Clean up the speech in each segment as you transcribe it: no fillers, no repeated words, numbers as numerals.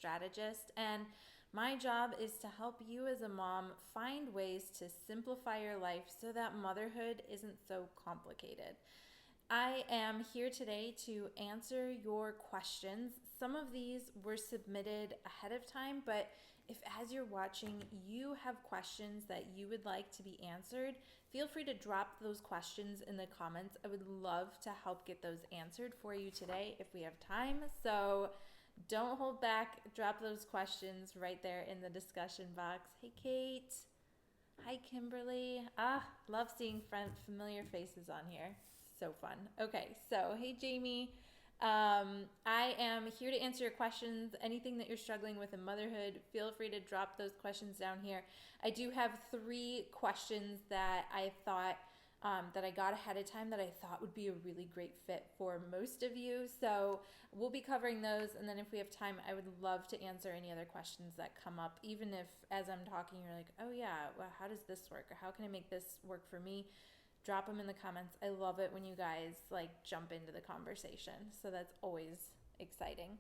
strategist, and my job is to help you as a mom find ways to simplify your life so that motherhood isn't so complicated. I am here today to answer your questions. Some of these were submitted ahead of time, but if as you're watching you have questions that you would like to be answered, feel free to drop those questions in the comments. I would love to help get those answered for you today if we have time. So don't hold back. Drop those questions right there in the discussion box. Hey, Kate. Hi, Kimberly. Love seeing familiar faces on here. So fun. Okay, so hey, Jamie. I am here to answer your questions. Anything that you're struggling with in motherhood, feel free to drop those questions down here. I do have 3 questions that I thought that I got ahead of time that I thought would be a really great fit for most of you. So we'll be covering those, and then if we have time, I would love to answer any other questions that come up, even if as I'm talking you're like, oh yeah, well, how does this work, or how can I make this work for me? Drop them in the comments. I love it when you guys like jump into the conversation, so that's always exciting.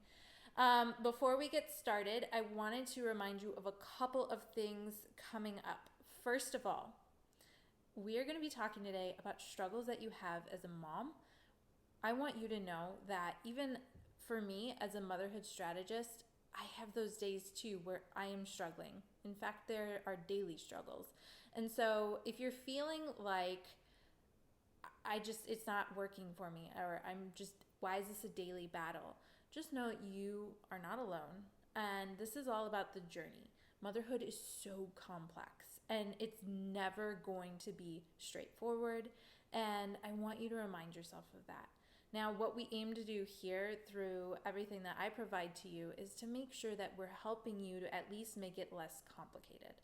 Before we get started, I wanted to remind you of a couple of things coming up. First of all, we are going to be talking today about struggles that you have as a mom. I want you to know that even for me as a motherhood strategist, I have those days too where I am struggling. In fact, there are daily struggles. And so if you're feeling like it's not working for me, or why is this a daily battle? Just know you are not alone. And this is all about the journey. Motherhood is so complex and it's never going to be straightforward. And I want you to remind yourself of that. Now, what we aim to do here through everything that I provide to you is to make sure that we're helping you to at least make it less complicated.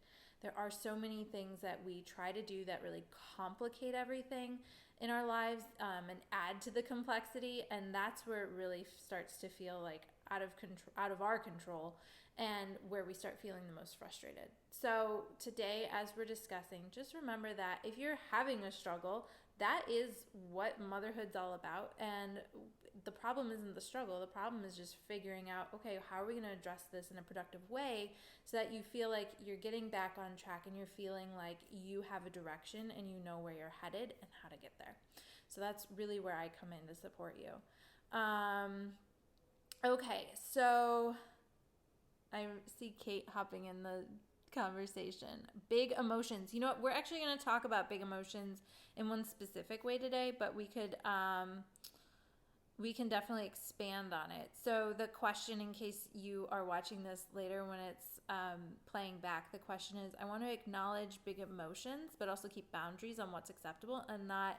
There are so many things that we try to do that really complicate everything in our lives and add to the complexity, and that's where it really starts to feel like out of our control, and where we start feeling the most frustrated. So today, as we're discussing, just remember that if you're having a struggle, that is what motherhood's all about. And the problem isn't the struggle. The problem is just figuring out, okay, how are we going to address this in a productive way so that you feel like you're getting back on track and you're feeling like you have a direction and you know where you're headed and how to get there. So that's really where I come in to support you. Okay, so I see Kate hopping in the conversation. Big emotions. You know what? We're actually going to talk about big emotions in one specific way today, but we can definitely expand on it. So the question, in case you are watching this later when it's playing back, the question is, I want to acknowledge big emotions, but also keep boundaries on what's acceptable and not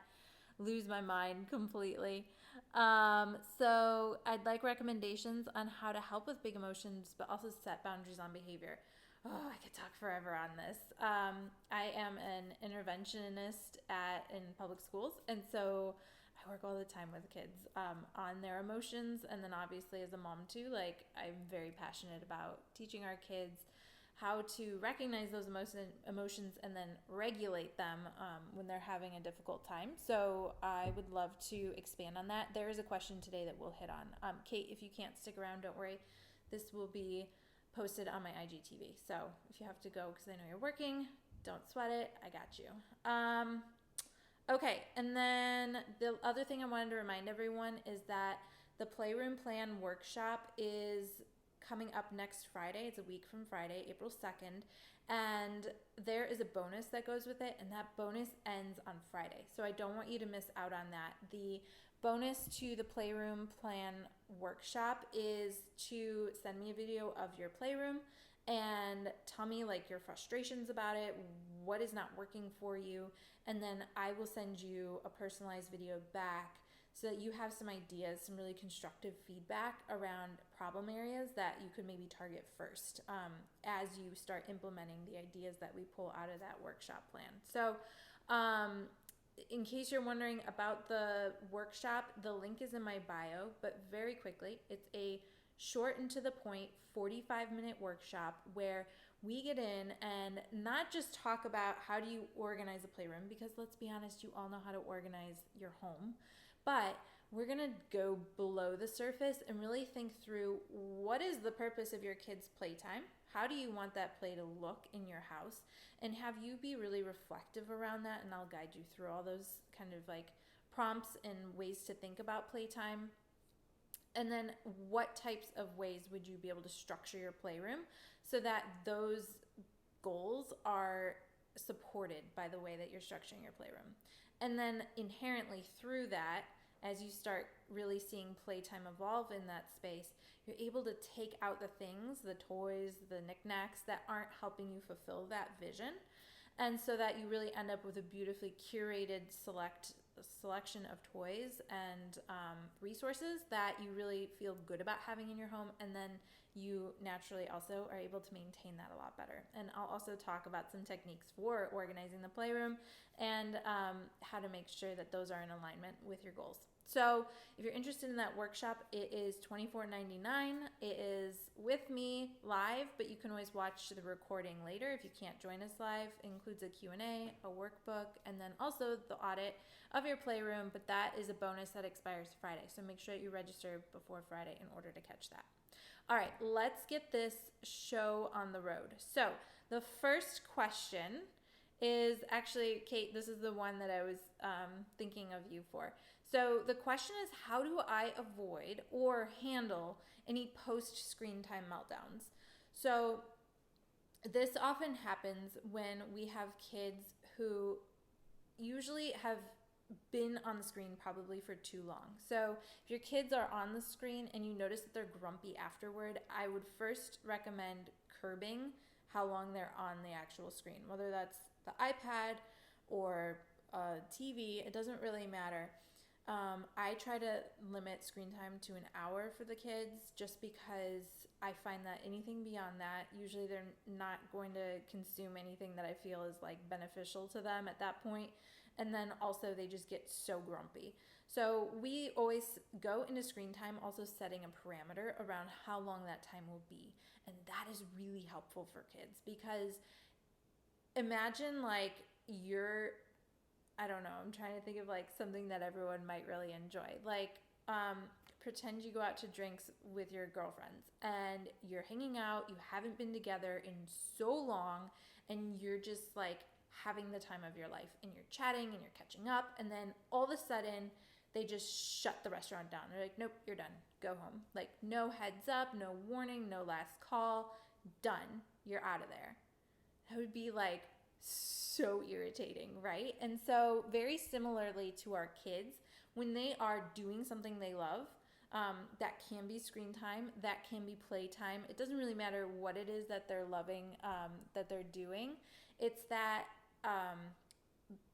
lose my mind completely. So I'd like recommendations on how to help with big emotions, but also set boundaries on behavior. Oh, I could talk forever on this. I am an interventionist in public schools, and so I work all the time with kids on their emotions, and then obviously as a mom too, like I'm very passionate about teaching our kids how to recognize those emotions and then regulate them when they're having a difficult time. So I would love to expand on that. There is a question today that we'll hit on. Kate, if you can't stick around, don't worry. This will be posted on my IGTV. So if you have to go because I know you're working, don't sweat it. I got you. Okay, and then the other thing I wanted to remind everyone is that the Playroom Plan workshop is coming up next Friday. It's a week from Friday, April 2nd, and there is a bonus that goes with it, and that bonus ends on Friday. So I don't want you to miss out on that. The bonus to the Playroom Plan workshop is to send me a video of your playroom and tell me like your frustrations about it, what is not working for you, and then I will send you a personalized video back so that you have some ideas, some really constructive feedback around problem areas that you could maybe target first as you start implementing the ideas that we pull out of that workshop plan. So in case you're wondering about the workshop, the link is in my bio, but very quickly, it's a short and to the point 45-minute workshop where we get in and not just talk about how do you organize a playroom, because let's be honest, you all know how to organize your home, but we're going to go below the surface and really think through what is the purpose of your kids' playtime? How do you want that play to look in your house? And have you be really reflective around that, and I'll guide you through all those kind of like prompts and ways to think about playtime. And then what types of ways would you be able to structure your playroom so that those goals are supported by the way that you're structuring your playroom? And then inherently through that, as you start really seeing playtime evolve in that space, you're able to take out the things, the toys, the knickknacks that aren't helping you fulfill that vision. And so that you really end up with a beautifully curated selection of toys and resources that you really feel good about having in your home, and then you naturally also are able to maintain that a lot better. And I'll also talk about some techniques for organizing the playroom and how to make sure that those are in alignment with your goals. So if you're interested in that workshop, it is $24.99. It is with me live, but you can always watch the recording later if you can't join us live. It includes a Q&A, a workbook, and then also the audit of your playroom, but that is a bonus that expires Friday. So make sure that you register before Friday in order to catch that. All right, let's get this show on the road. So the first question is actually, Kate, this is the one that I was thinking of you for. So the question is, how do I avoid or handle any post-screen time meltdowns? So this often happens when we have kids who usually have been on the screen probably for too long. So if your kids are on the screen and you notice that they're grumpy afterward, I would first recommend curbing how long they're on the actual screen, whether that's the iPad or a TV, it doesn't really matter. I try to limit screen time to an hour for the kids just because I find that anything beyond that, usually they're not going to consume anything that I feel is like beneficial to them at that point. And then also they just get so grumpy. So we always go into screen time also setting a parameter around how long that time will be. And that is really helpful for kids because imagine like I don't know, I'm trying to think of like something that everyone might really enjoy. Like pretend you go out to drinks with your girlfriends and you're hanging out, you haven't been together in so long, and you're just like having the time of your life and you're chatting and you're catching up, and then all of a sudden they just shut the restaurant down. They're like, nope, you're done, go home. Like no heads up, no warning, no last call, done, you're out of there. That would be like so irritating, right? And so very similarly to our kids, when they are doing something they love, that can be screen time, that can be play time. It doesn't really matter what it is that they're loving, that they're doing. It's that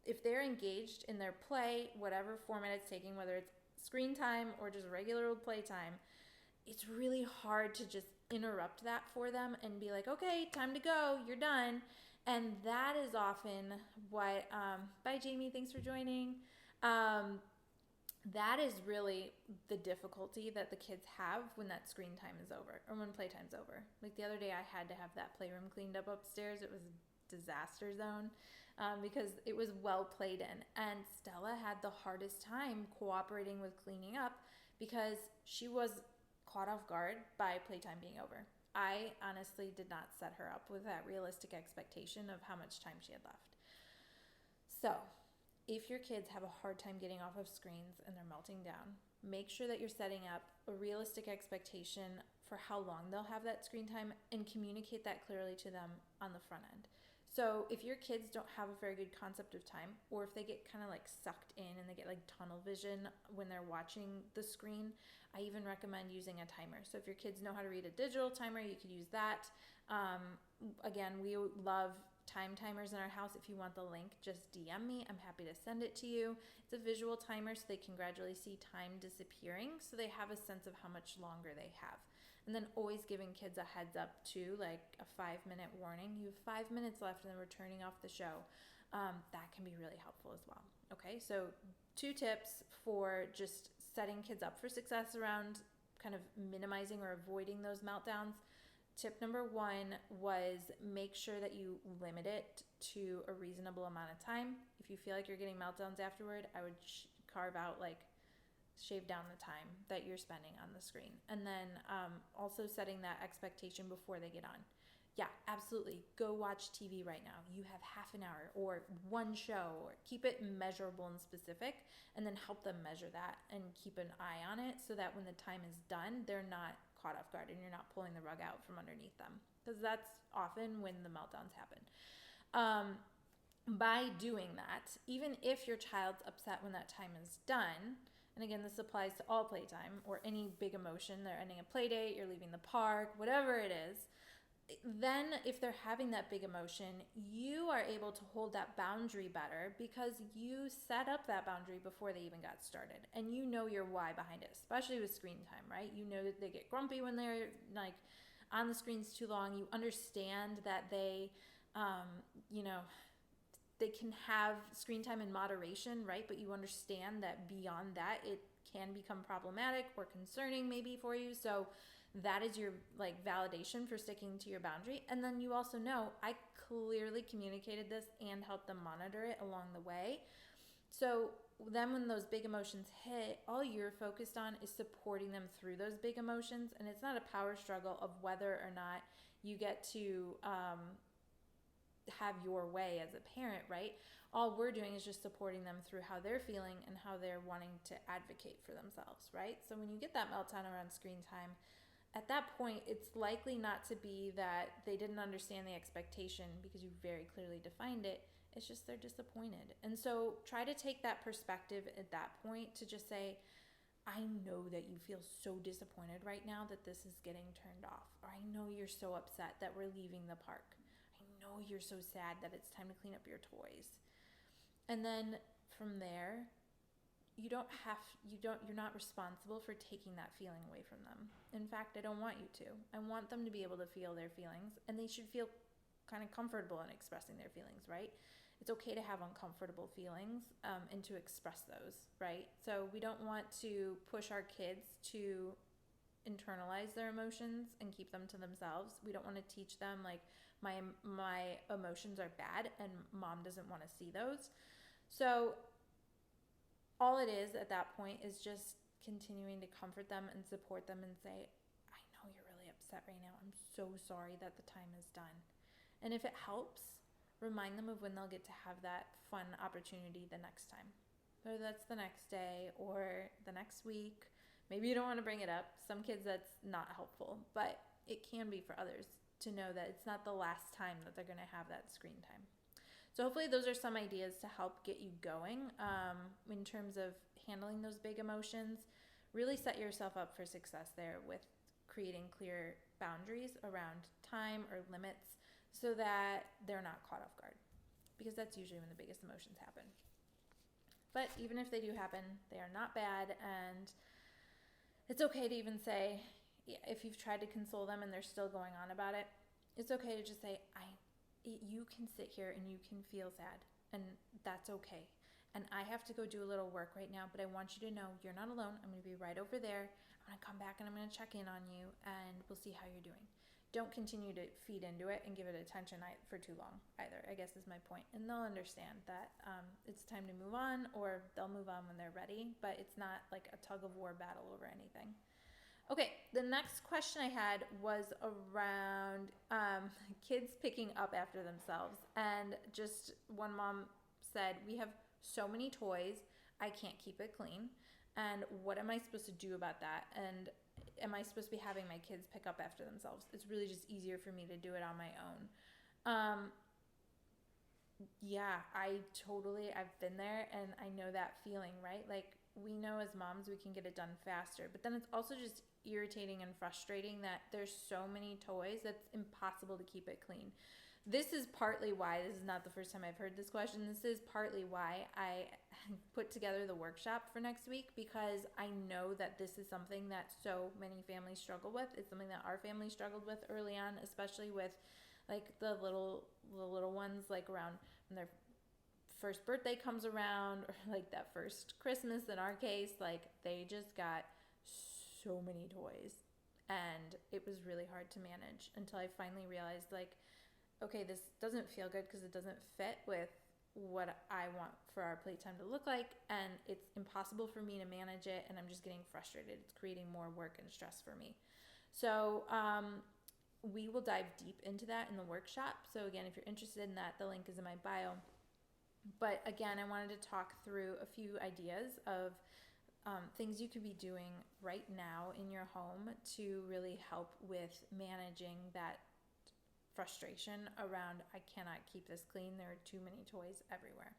if they're engaged in their play, whatever format it's taking, whether it's screen time or just regular old play time, it's really hard to just interrupt that for them and be like, okay, time to go, you're done. And that is often what, bye Jamie, thanks for joining. That is really the difficulty that the kids have when that screen time is over or when playtime's over. Like the other day I had to have that playroom cleaned up upstairs. It was a disaster zone because it was well played in. And Stella had the hardest time cooperating with cleaning up because she was caught off guard by playtime being over. I honestly did not set her up with that realistic expectation of how much time she had left. So if your kids have a hard time getting off of screens and they're melting down, make sure that you're setting up a realistic expectation for how long they'll have that screen time and communicate that clearly to them on the front end. So if your kids don't have a very good concept of time, or if they get kind of like sucked in and they get like tunnel vision when they're watching the screen, I even recommend using a timer. So if your kids know how to read a digital timer, you could use that. Again, we love time timers in our house. If you want the link, just DM me. I'm happy to send it to you. It's a visual timer so they can gradually see time disappearing so they have a sense of how much longer they have. And then always giving kids a heads up too, like a 5-minute warning. You have 5 minutes left and then we're turning off the show. That can be really helpful as well. Okay, so 2 tips for just setting kids up for success around kind of minimizing or avoiding those meltdowns. Tip number 1 was make sure that you limit it to a reasonable amount of time. If you feel like you're getting meltdowns afterward, I would carve out like shave down the time that you're spending on the screen. And then also setting that expectation before they get on. Yeah, absolutely. Go watch TV right now. You have half an hour or one show, or keep it measurable and specific, and then help them measure that and keep an eye on it so that when the time is done, they're not caught off guard and you're not pulling the rug out from underneath them, because that's often when the meltdowns happen. By doing that, even if your child's upset when that time is done, and again, this applies to all playtime or any big emotion, they're ending a play date, you're leaving the park, whatever it is, then if they're having that big emotion, you are able to hold that boundary better because you set up that boundary before they even got started, and you know your why behind it, especially with screen time, right? You know that they get grumpy when they're like on the screens too long. You understand that they they can have screen time in moderation, right? But you understand that beyond that, it can become problematic or concerning maybe for you. So that is your like validation for sticking to your boundary. And then you also know I clearly communicated this and helped them monitor it along the way. So then when those big emotions hit, all you're focused on is supporting them through those big emotions. And it's not a power struggle of whether or not you get to have your way as a parent, right? All we're doing is just supporting them through how they're feeling and how they're wanting to advocate for themselves, right? So when you get that meltdown around screen time, at that point, it's likely not to be that they didn't understand the expectation because you very clearly defined it. It's just they're disappointed. And so try to take that perspective at that point to just say, I know that you feel so disappointed right now that this is getting turned off. Or I know you're so upset that we're leaving the park. I know you're so sad that it's time to clean up your toys. And then from there, you're not responsible for taking that feeling away from them. In fact, I don't want you to. I want them to be able to feel their feelings, and they should feel kind of comfortable in expressing their feelings, right? It's okay to have uncomfortable feelings and to express those, right? So we don't want to push our kids to internalize their emotions and keep them to themselves. We don't want to teach them like my emotions are bad and mom doesn't want to see those. So all it is at that point is just continuing to comfort them and support them and say, I know you're really upset right now. I'm so sorry that the time is done. And if it helps, remind them of when they'll get to have that fun opportunity the next time. Whether that's the next day or the next week. Maybe you don't want to bring it up. Some kids that's not helpful, but it can be for others to know that it's not the last time that they're going to have that screen time. So hopefully those are some ideas to help get you going in terms of handling those big emotions. Really set yourself up for success there with creating clear boundaries around time or limits so that they're not caught off guard, because that's usually when the biggest emotions happen. But even if they do happen, they are not bad, and it's okay to even say, if you've tried to console them and they're still going on about it, it's okay to just say, you can sit here and you can feel sad, and that's okay. And I have to go do a little work right now, but I want you to know you're not alone. I'm going to be right over there. I'm going to come back and I'm going to check in on you, and we'll see how you're doing. Don't continue to feed into it and give it attention for too long either, I guess is my point. And they'll understand that it's time to move on, or they'll move on when they're ready, but it's not like a tug of war battle over anything. Okay, the next question I had was around kids picking up after themselves. And just one mom said, we have so many toys, I can't keep it clean. And what am I supposed to do about that? And am I supposed to be having my kids pick up after themselves? It's really just easier for me to do it on my own. Yeah, I've been there, and I know that feeling, right? Like, we know as moms we can get it done faster, but then it's also just irritating and frustrating that there's so many toys that's impossible to keep it clean. This is partly why, this is not the first time I've heard this question, this is partly why I put together the workshop for next week, because I know that this is something that so many families struggle with. It's something that our family struggled with early on, especially with like the little ones, like around when their first birthday comes around, or like that first Christmas in our case, like they just got so many toys, and it was really hard to manage until I finally realized, like, okay, this doesn't feel good because it doesn't fit with what I want for our playtime to look like, and it's impossible for me to manage it, and I'm just getting frustrated. It's creating more work and stress for me. So we will dive deep into that in the workshop. So again, if you're interested in that, the link is in my bio. But again, I wanted to talk through a few ideas of things you could be doing right now in your home to really help with managing that frustration around, I cannot keep this clean, there are too many toys everywhere.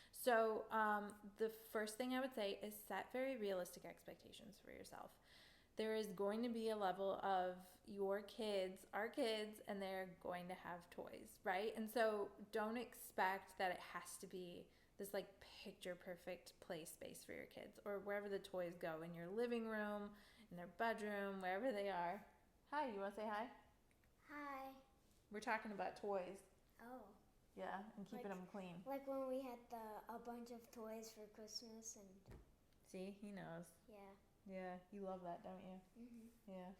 So the first thing I would say is set very realistic expectations for yourself. There is going to be a level of your kids are kids and they're going to have toys, right? And so don't expect that it has to be this like picture perfect play space for your kids, or wherever the toys go, in your living room, in their bedroom, wherever they are. Hi, you want to say hi? Hi. We're talking about toys. Oh. Yeah, and keeping them clean. Like when we had a bunch of toys for Christmas and... See, he knows. Yeah. Yeah, you love that, don't you? Mm-hmm. Yeah.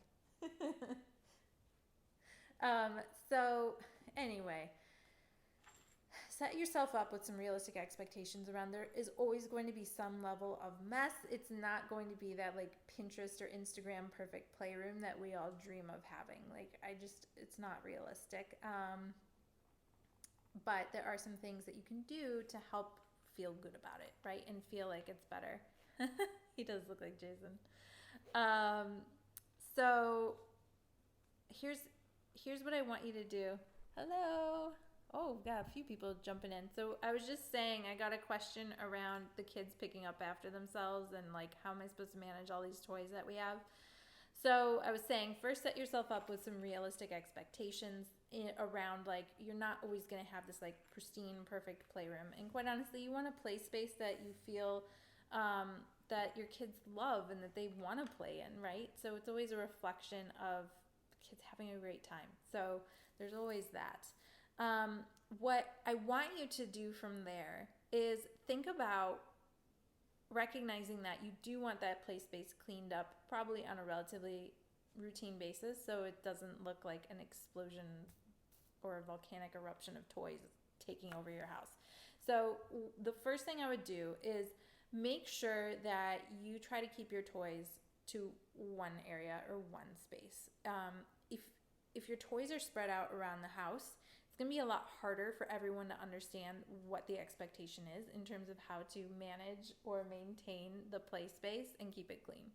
So anyway, set yourself up with some realistic expectations around. There is always going to be some level of mess. It's not going to be that like Pinterest or Instagram perfect playroom that we all dream of having. Like it's not realistic. But there are some things that you can do to help feel good about it, right? And feel like it's better. He does look like Jason. So here's what I want you to do. Hello. Oh, got a few people jumping in. So I was just saying, I got a question around the kids picking up after themselves and like, how am I supposed to manage all these toys that we have? So I was saying, first set yourself up with some realistic expectations around like, you're not always going to have this like pristine, perfect playroom. And quite honestly, you want a play space that you feel that your kids love and that they want to play in, right? So it's always a reflection of kids having a great time. So there's always that. What I want you to do from there is think about recognizing that you do want that play space cleaned up probably on a relatively routine basis so it doesn't look like an explosion or a volcanic eruption of toys taking over your house. So the first thing I would do is make sure that you try to keep your toys to one area or one space. If your toys are spread out around the house, it's going to be a lot harder for everyone to understand what the expectation is in terms of how to manage or maintain the play space and keep it clean.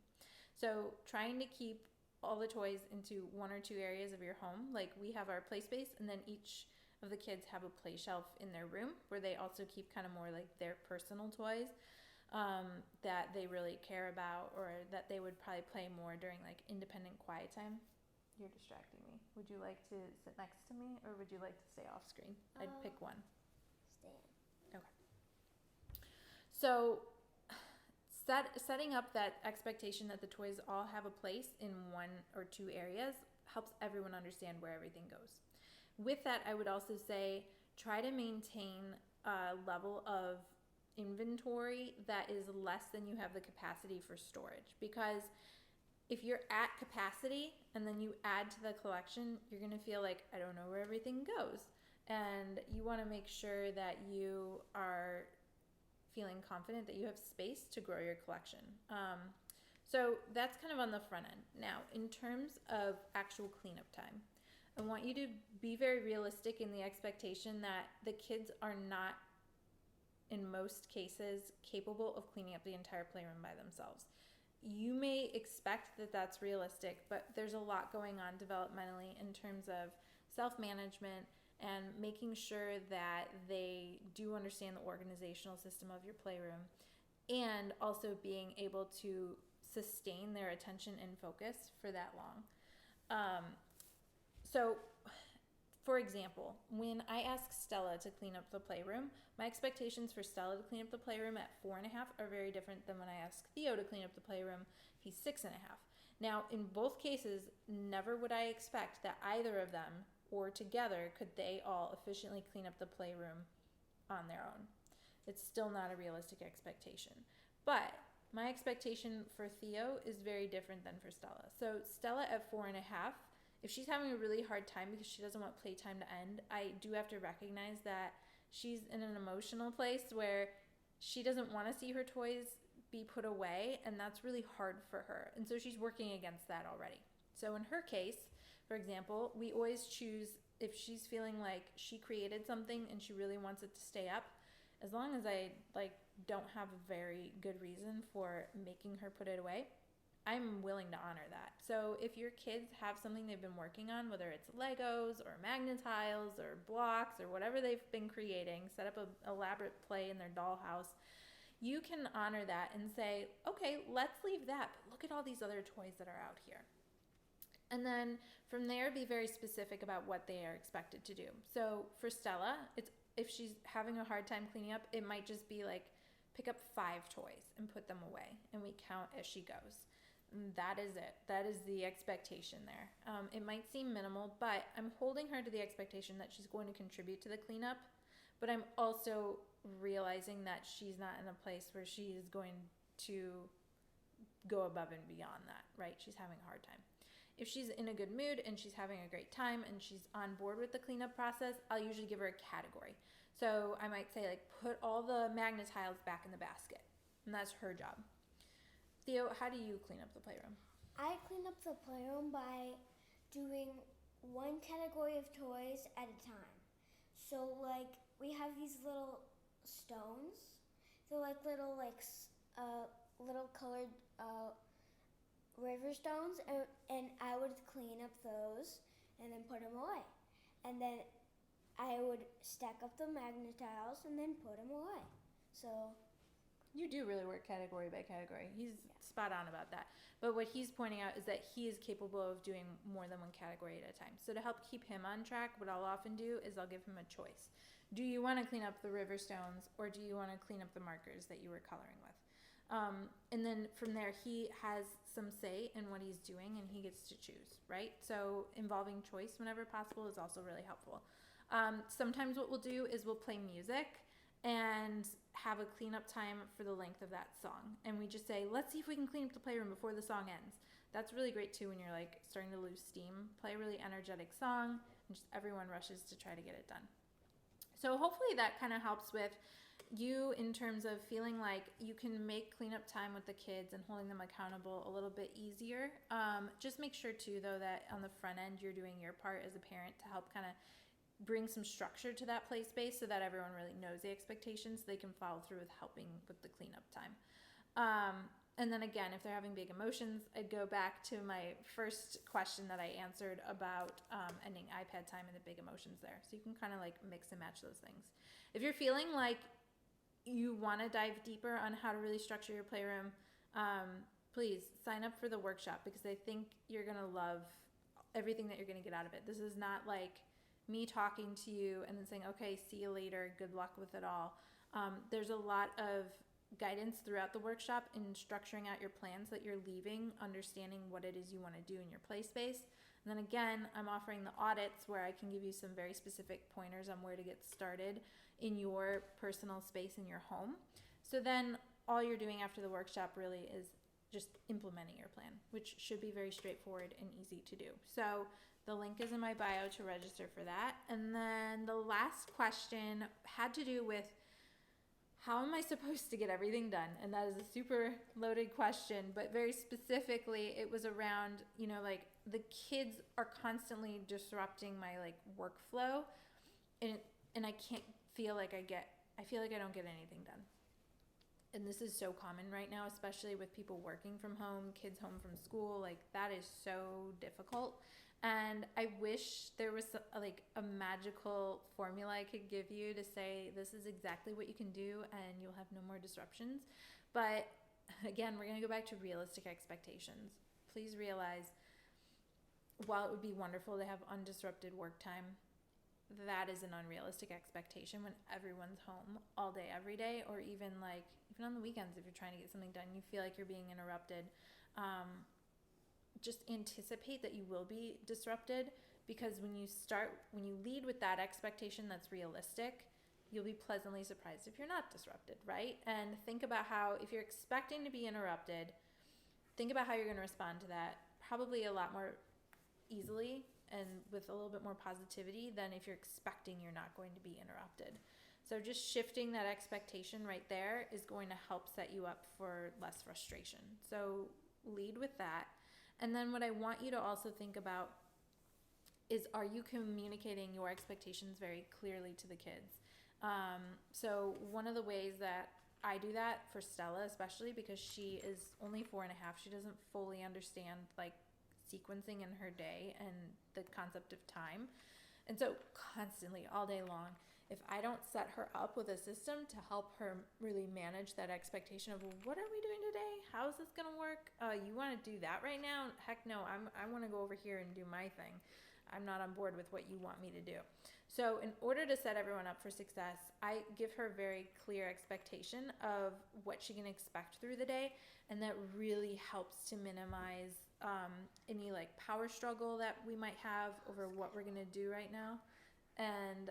So trying to keep all the toys into one or two areas of your home, like we have our play space, and then each of the kids have a play shelf in their room where they also keep kind of more like their personal toys that they really care about or that they would probably play more during like independent quiet time. You're distracting me. Would you like to sit next to me or would you like to stay off screen? I'd pick one. Stay. Okay. So setting up that expectation that the toys all have a place in one or two areas helps everyone understand where everything goes. With that, I would also say try to maintain a level of inventory that is less than you have the capacity for storage, because if you're at capacity and then you add to the collection, you're going to feel like, I don't know where everything goes. And you want to make sure that you are feeling confident that you have space to grow your collection. So that's kind of on the front end. Now, in terms of actual cleanup time, I want you to be very realistic in the expectation that the kids are not, in most cases, capable of cleaning up the entire playroom by themselves. You may expect that that's realistic, but there's a lot going on developmentally in terms of self-management and making sure that they do understand the organizational system of your playroom, and also being able to sustain their attention and focus for that long. So, for example, when I ask Stella to clean up the playroom, my expectations for Stella to clean up the playroom at 4.5 are very different than when I ask Theo to clean up the playroom. He's 6.5. Now, in both cases, never would I expect that either of them or together could they all efficiently clean up the playroom on their own. It's still not a realistic expectation. But my expectation for Theo is very different than for Stella. So Stella at 4.5, if she's having a really hard time because she doesn't want playtime to end, I do have to recognize that she's in an emotional place where she doesn't want to see her toys be put away, and that's really hard for her. And so she's working against that already. So in her case, for example, we always choose, if she's feeling like she created something and she really wants it to stay up, as long as I don't have a very good reason for making her put it away, I'm willing to honor that. So if your kids have something they've been working on, whether it's Legos or magnet tiles or blocks or whatever they've been creating, set up an elaborate play in their dollhouse, you can honor that and say, okay, let's leave that, but look at all these other toys that are out here. And then from there, be very specific about what they are expected to do. So for Stella, if she's having a hard time cleaning up, it might just be like, pick up 5 toys and put them away, and we count as she goes. That is it. That is the expectation there. It might seem minimal, but I'm holding her to the expectation that she's going to contribute to the cleanup, but I'm also realizing that she's not in a place where she is going to go above and beyond that, right? She's having a hard time. If she's in a good mood and she's having a great time and she's on board with the cleanup process, I'll usually give her a category. So I might say, like, put all the magnet tiles back in the basket, and that's her job. Theo, how do you clean up the playroom? I clean up the playroom by doing one category of toys at a time. So, like, we have these little stones. They're like little colored river stones, and I would clean up those and then put them away. And then I would stack up the magnet tiles and then put them away. So you do really work category by category. He's spot on about that. But what he's pointing out is that he is capable of doing more than one category at a time. So to help keep him on track, what I'll often do is I'll give him a choice. Do you want to clean up the river stones, or do you want to clean up the markers that you were coloring with? And then from there, he has some say in what he's doing, and he gets to choose, right? So involving choice whenever possible is also really helpful. Sometimes what we'll do is we'll play music and have a cleanup time for the length of that song. And we just say, let's see if we can clean up the playroom before the song ends. That's really great too when you're like starting to lose steam. Play a really energetic song and just everyone rushes to try to get it done. So hopefully that kind of helps with you in terms of feeling like you can make cleanup time with the kids and holding them accountable a little bit easier. Just make sure too though that on the front end you're doing your part as a parent to help kind of bring some structure to that play space so that everyone really knows the expectations so they can follow through with helping with the cleanup time. And then again, if they're having big emotions, I'd go back to my first question that I answered about ending iPad time and the big emotions there. So you can kind of like mix and match those things. If you're feeling like you want to dive deeper on how to really structure your playroom, please sign up for the workshop because I think you're going to love everything that you're going to get out of it. This is not like me talking to you and then saying, okay, see you later, good luck with it all. There's a lot of guidance throughout the workshop in structuring out your plans that you're leaving, understanding what it is you want to do in your play space. And then again, I'm offering the audits where I can give you some very specific pointers on where to get started in your personal space in your home. So then all you're doing after the workshop really is just implementing your plan, which should be very straightforward and easy to do. So the link is in my bio to register for that. And then the last question had to do with how am I supposed to get everything done? And that is a super loaded question, but very specifically, it was around, like the kids are constantly disrupting my like workflow, and I can't feel like I feel like I don't get anything done. And this is so common right now, especially with people working from home, kids home from school, like that is so difficult. And I wish there was a magical formula I could give you to say this is exactly what you can do and you'll have no more disruptions. But again, we're going to go back to realistic expectations. Please realize, while it would be wonderful to have undisrupted work time, that is an unrealistic expectation when everyone's home all day, every day, or even on the weekends if you're trying to get something done, you feel like you're being interrupted. Just anticipate that you will be disrupted, because when you lead with that expectation that's realistic, you'll be pleasantly surprised if you're not disrupted, right? And think about how, if you're expecting to be interrupted, think about how you're going to respond to that probably a lot more easily and with a little bit more positivity than if you're expecting you're not going to be interrupted. So just shifting that expectation right there is going to help set you up for less frustration. So lead with that. And then what I want you to also think about is, are you communicating your expectations very clearly to the kids? So one of the ways that I do that for Stella, especially because she is only 4.5, she doesn't fully understand like sequencing in her day and the concept of time. And so constantly all day long, if I don't set her up with a system to help her really manage that expectation of, well, what are we doing today? How is this going to work? You want to do that right now? Heck no, I want to go over here and do my thing. I'm not on board with what you want me to do. So in order to set everyone up for success, I give her a very clear expectation of what she can expect through the day, and that really helps to minimize any like power struggle that we might have over what we're going to do right now. And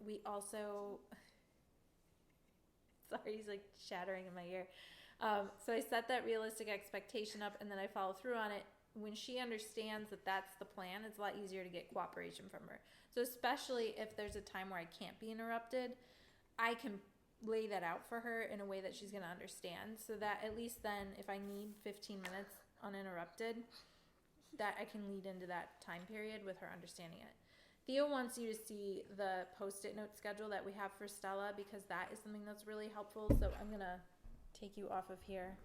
we also, sorry, he's like shattering in my ear. So I set that realistic expectation up, and then I follow through on it. When she understands that that's the plan, it's a lot easier to get cooperation from her. So especially if there's a time where I can't be interrupted, I can lay that out for her in a way that she's going to understand, so that at least then if I need 15 minutes uninterrupted, that I can lead into that time period with her understanding it. Theo wants you to see the post-it note schedule that we have for Stella, because that is something that's really helpful. So I'm going to take you off of here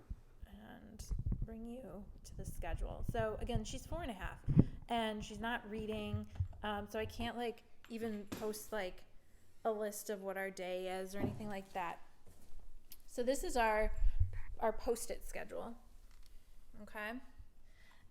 and bring you to the schedule. So again, she's 4.5 and she's not reading. So I can't like even post like a list of what our day is or anything like that. So this is our post-it schedule. Okay.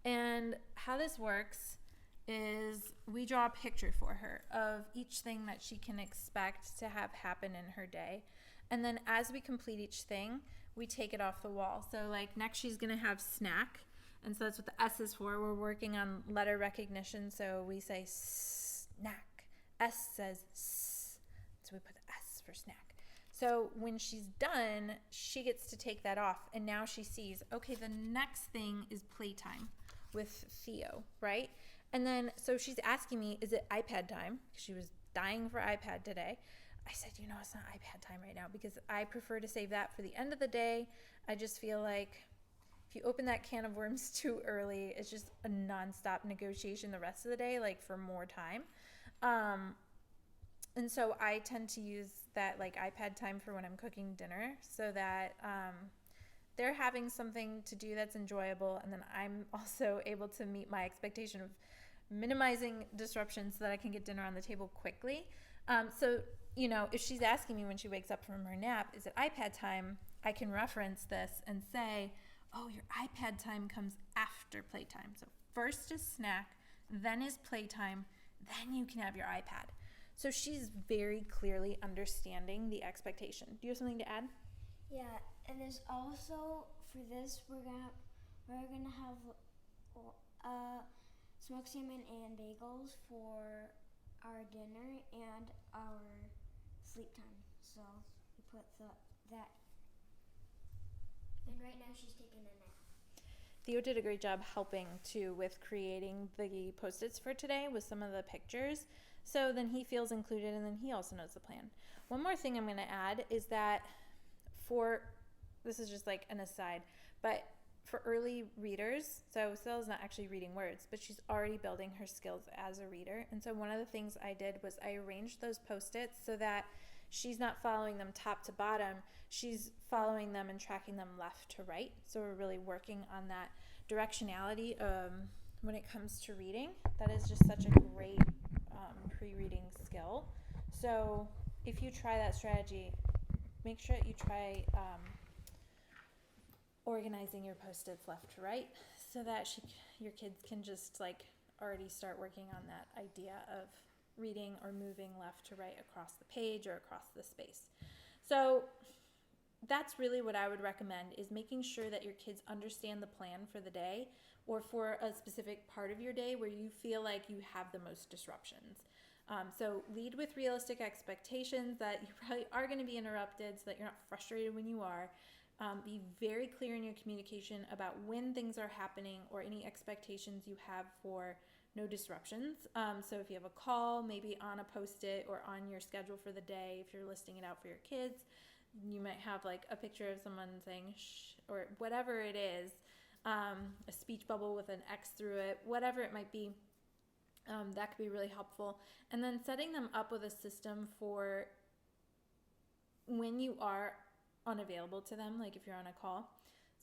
And how this works is we draw a picture for her of each thing that she can expect to have happen in her day. And then as we complete each thing, we take it off the wall. So like next she's going to have snack. And so that's what the S is for. We're working on letter recognition. So we say snack. S says S. So we put the S for snack. So when she's done, she gets to take that off. And now she sees, okay, the next thing is playtime with Theo, right? And then, so she's asking me, is it iPad time? She was dying for iPad today. I said, it's not iPad time right now, because I prefer to save that for the end of the day. I just feel like if you open that can of worms too early, it's just a nonstop negotiation the rest of the day, like for more time. And so I tend to use that like iPad time for when I'm cooking dinner, so that they're having something to do that's enjoyable, and then I'm also able to meet my expectation of minimizing disruptions so that I can get dinner on the table quickly. So, if she's asking me when she wakes up from her nap, is it iPad time? I can reference this and say, oh, your iPad time comes after playtime. So first is snack, then is playtime, then you can have your iPad. So she's very clearly understanding the expectation. Do you have something to add? Yeah, and there's also, for this, we're gonna have smoked salmon and bagels for our dinner and our sleep time. So we put that. And right now she's taking a nap. Theo did a great job helping too with creating the Post-its for today with some of the pictures. So then he feels included, and then he also knows the plan. One more thing I'm going to add is that this is just like an aside, but for early readers, so Stella's not actually reading words, but she's already building her skills as a reader. And so one of the things I did was I arranged those Post-its so that she's not following them top to bottom. She's following them and tracking them left to right. So we're really working on that directionality when it comes to reading. That is just such a great pre-reading skill. So if you try that strategy, make sure that you try organizing your Post-its left to right, so that your kids can just like already start working on that idea of reading or moving left to right across the page or across the space. So that's really what I would recommend, is making sure that your kids understand the plan for the day, or for a specific part of your day where you feel like you have the most disruptions. So lead with realistic expectations that you probably are going to be interrupted, so that you're not frustrated when you are. Be very clear in your communication about when things are happening, or any expectations you have for no disruptions. So if you have a call, maybe on a Post-it or on your schedule for the day, if you're listing it out for your kids, you might have like a picture of someone saying shh or whatever it is, a speech bubble with an X through it, whatever it might be. That could be really helpful. And then setting them up with a system for when you are unavailable to them, like if you're on a call.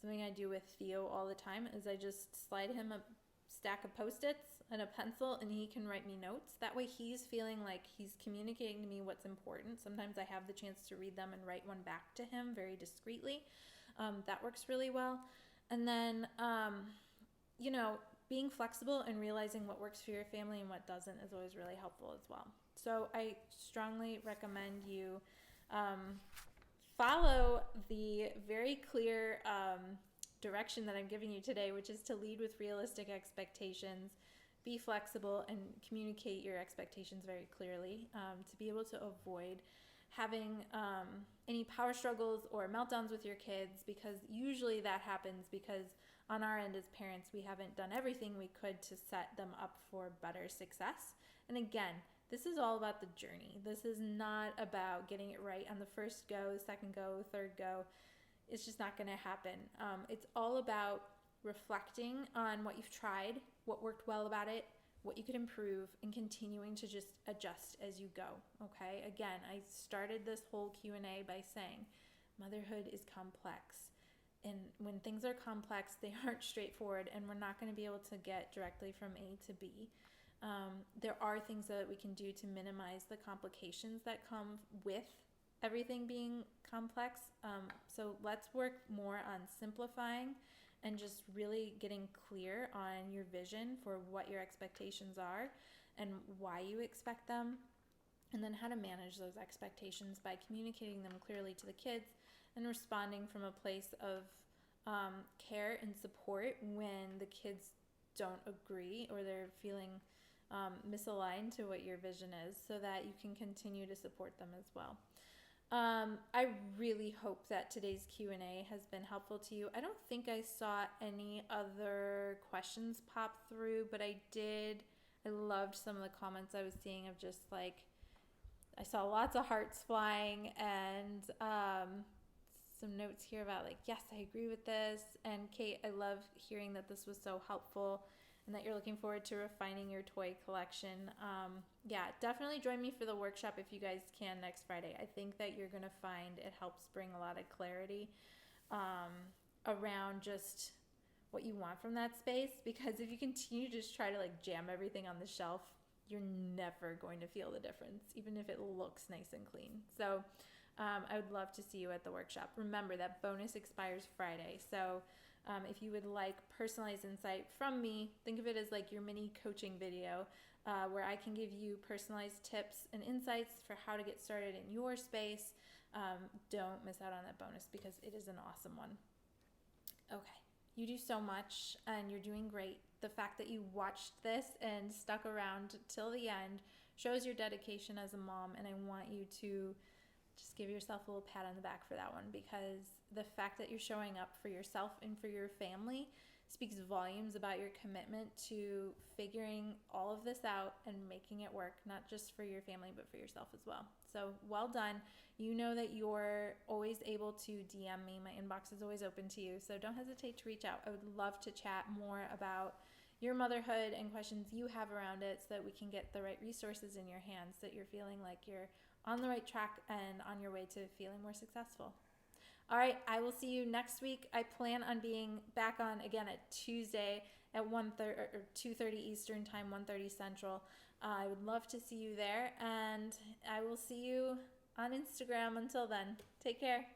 Something I do with Theo all the time is I just slide him a stack of Post-its and a pencil, and he can write me notes. That way he's feeling like he's communicating to me what's important. Sometimes I have the chance to read them and write one back to him very discreetly. That works really well. And then, being flexible and realizing what works for your family and what doesn't is always really helpful as well. So I strongly recommend you follow the very clear direction that I'm giving you today, which is to lead with realistic expectations, be flexible, and communicate your expectations very clearly to be able to avoid having any power struggles or meltdowns with your kids, because usually that happens because on our end as parents, we haven't done everything we could to set them up for better success. And again, this is all about the journey. This is not about getting it right on the first go, second go, third go. It's just not going to happen. It's all about reflecting on what you've tried, what worked well about it, what you could improve, and continuing to just adjust as you go, okay? Again, I started this whole Q&A by saying motherhood is complex. And when things are complex, they aren't straightforward, and we're not going to be able to get directly from A to B. There are things that we can do to minimize the complications that come with everything being complex. So let's work more on simplifying and just really getting clear on your vision for what your expectations are and why you expect them, and then how to manage those expectations by communicating them clearly to the kids and responding from a place of care and support when the kids don't agree or they're feeling misaligned to what your vision is, so that you can continue to support them as well. I really hope that today's Q&A has been helpful to you. I don't think I saw any other questions pop through, but I loved some of the comments I was seeing of just like, I saw lots of hearts flying, and some notes here about like, yes, I agree with this. And Kate, I love hearing that this was so helpful and that you're looking forward to refining your toy collection. Yeah, definitely join me for the workshop if you guys can next Friday. I think that you're going to find it helps bring a lot of clarity around just what you want from that space, because if you continue to just try to like jam everything on the shelf, you're never going to feel the difference, even if it looks nice and clean. So I would love to see you at the workshop. Remember that bonus expires Friday. So if you would like personalized insight from me, think of it as like your mini coaching video where I can give you personalized tips and insights for how to get started in your space. Don't miss out on that bonus because it is an awesome one. Okay, you do so much and you're doing great. The fact that you watched this and stuck around till the end shows your dedication as a mom, and I want you to just give yourself a little pat on the back for that one, because the fact that you're showing up for yourself and for your family speaks volumes about your commitment to figuring all of this out and making it work, not just for your family, but for yourself as well. So well done. You know that you're always able to DM me. My inbox is always open to you, so don't hesitate to reach out. I would love to chat more about your motherhood and questions you have around it, so that we can get the right resources in your hands, so that you're feeling like you're on the right track and on your way to feeling more successful. All right, I will see you next week. I plan on being back on again at Tuesday at 2:30 Eastern Time, 1:30 Central. I would love to see you there, and I will see you on Instagram. Until then, take care.